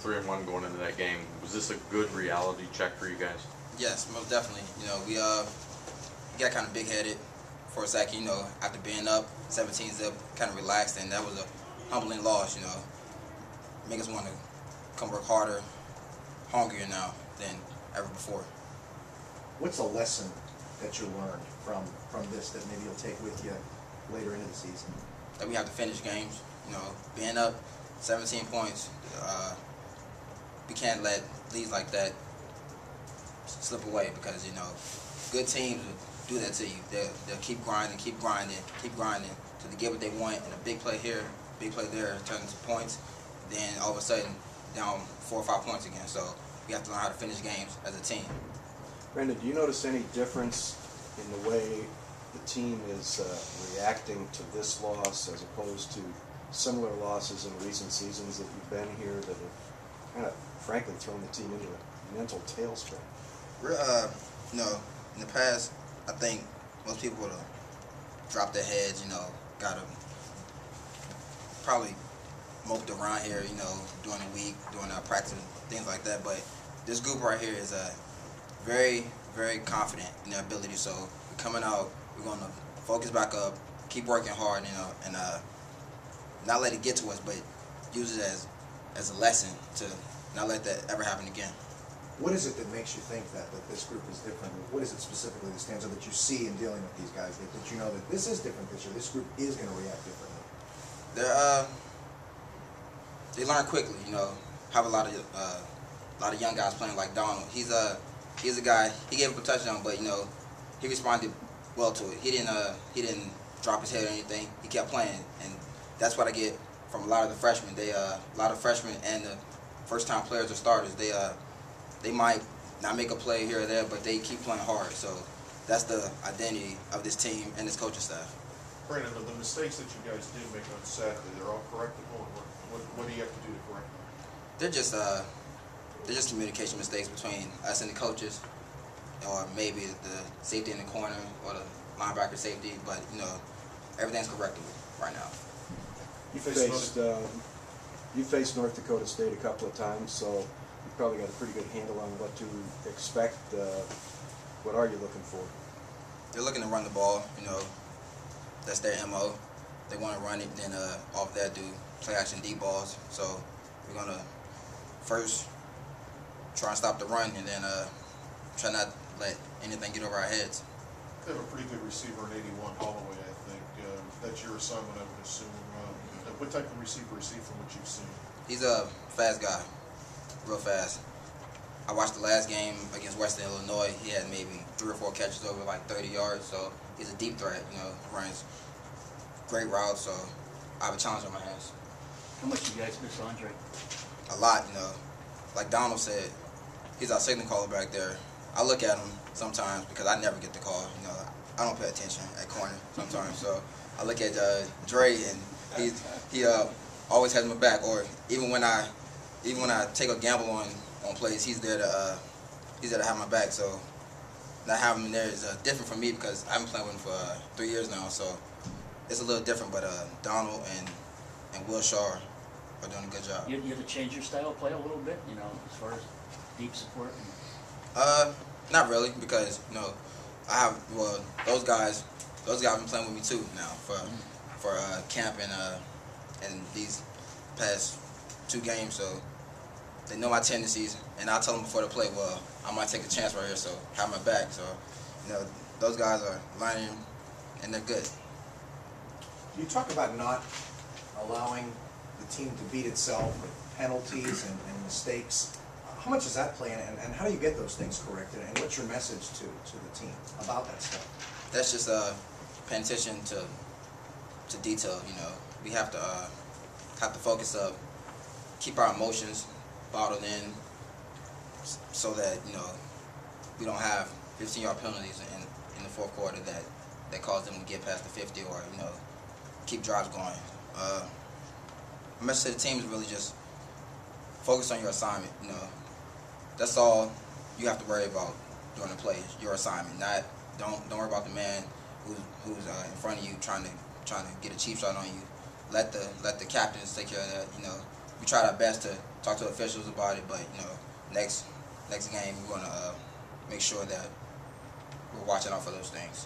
3-1 going into that game. Was this a good reality check for you guys? Yes, most definitely. You know, we got kind of big-headed for a second. You know, after being up 17-zip, kind of relaxed, and that was a humbling loss. You know, make us want to come work harder, hungrier now than ever before. What's a lesson that you learned from this that maybe you'll take with you later into the season? That we have to finish games. You know, being up 17 points, we can't let leads like that slip away, because, you know, good teams will do that to you. They'll keep grinding till they get what they want, and a big play here, big play there turns into points. Then all of a sudden, down 4 or 5 points again. So we have to learn how to finish games as a team. Brandian, do you notice any difference in the way the team is reacting to this loss as opposed to similar losses in recent seasons that you've been here that have kind of, frankly, thrown the team into a mental tailspin? You know, in the past, I think most people would have dropped their heads, you know, got them probably moped around here, you know, during the week, doing our practice, things like that. But this group right here is very, very confident in their ability. So we're coming out, we're going to focus back up, keep working hard, you know, and not let it get to us, but use it as a lesson to not let that ever happen again. What is it that makes you think that this group is different? What is it specifically that stands out that you see in dealing with these guys that you know that this is different this year? This group is going to react differently. They learn quickly, you know. Have a lot of young guys playing like Donald. He's a guy. He gave up a touchdown, but, you know, he responded well to it. He didn't drop his head or anything. He kept playing, and that's what I get from a lot of the freshmen. A lot of freshmen and the first-time players or starters. They might not make a play here or there, but they keep playing hard. So that's the identity of this team and this coaching staff. Brandian, the mistakes that you guys did make on Saturday, they're all correctable. What do you have to do to correct them? They're just communication mistakes between us and the coaches, or maybe the safety in the corner or the linebacker safety. But, you know, everything's correctable right now. You faced North Dakota State a couple of times, so you've probably got a pretty good handle on what to expect. What are you looking for? They're looking to run the ball. You know, that's their MO. They want to run it, then off that do play action deep balls. So we're gonna first try and stop the run, and then try not to let anything get over our heads. They have a pretty good receiver in 81, Holloway, I think. That's your assignment, I would assume. What type of receiver is he from what you've seen? He's a fast guy, real fast. I watched the last game against Western Illinois. He had maybe 3 or 4 catches over like 30 yards, so he's a deep threat. You know, runs great routes, so I have a challenge on my hands. How much do you guys miss Andre? A lot, you know. Like Donald said, he's our signal caller back there. I look at him sometimes because I never get the call. You know, I don't pay attention at corner sometimes. So I look at Dre, and he always has my back. Or even when I take a gamble on plays, he's there to have my back. So not having him there is different for me because I've been playing with him for 3 years now. So it's a little different. But Donald and Will Shaw are doing a good job. You have to change your style of play a little bit, you know, as far as deep support? Not really, because, you know, those guys have been playing with me too now for camp and these past 2 games, so they know my tendencies, and I tell them before the play, well, I might take a chance right here, so have my back. So, you know, those guys are learning, and they're good. You talk about not allowing the team to beat itself with penalties and mistakes. How much does that play in, and how do you get those things corrected, and what's your message to the team about that stuff? That's just paying attention to detail. You know, we have to focus up, keep our emotions bottled in, so that, you know, we don't have 15-yard penalties in the fourth quarter that cause them to get past the 50, or, you know, keep drives going. My message to the team is really just focus on your assignment. You know, that's all you have to worry about during the play. Your assignment. Don't worry about the man who's in front of you trying to get a cheap shot on you. Let the captains take care of that. You know, we tried our best to talk to officials about it, but you know, next game we're gonna make sure that we're watching out for those things.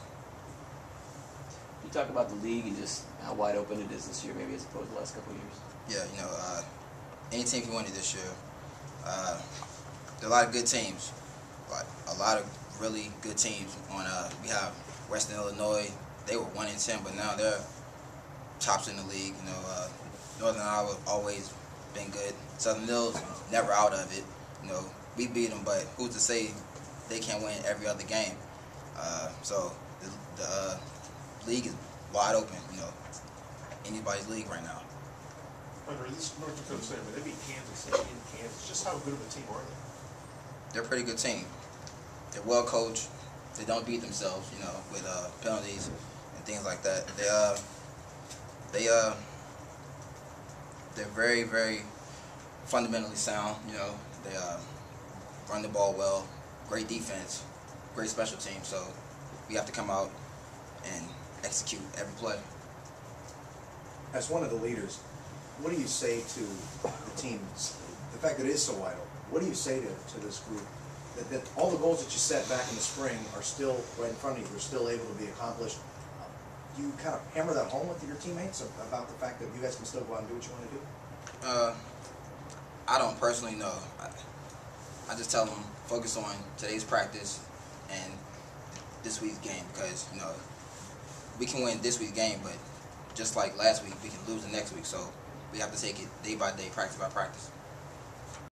You talk about the league and just how wide open it is this year, maybe as opposed to the last couple of years. Yeah, you know, any team can win it this year. There are a lot of good teams, like a lot of really good teams. We have Western Illinois. They were 1-10, but now they're tops in the league. You know, Northern Iowa always been good. Southern Hills never out of it. You know, we beat them, but who's to say they can't win every other game? So the league is wide open. You know, anybody's league right now. Hunter, this North Dakota State, they beat Kansas State in Kansas. Just how good of a team are they? They're a pretty good team. They're well coached. They don't beat themselves, you know, with penalties and things like that. They're very, very fundamentally sound. You know, they run the ball well. Great defense, great special team. So we have to come out and execute every play. As one of the leaders, what do you say to the team? The fact that it is so wide open. What do you say to this group? That all the goals that you set back in the spring are still right in front of you. They're still able to be accomplished. Do you kind of hammer that home with your teammates about the fact that you guys can still go out and do what you want to do? I don't personally know. I just tell them focus on today's practice and this week's game, because you know we can win this week's game, but just like last week, we can lose the next week. So we have to take it day by day, practice by practice.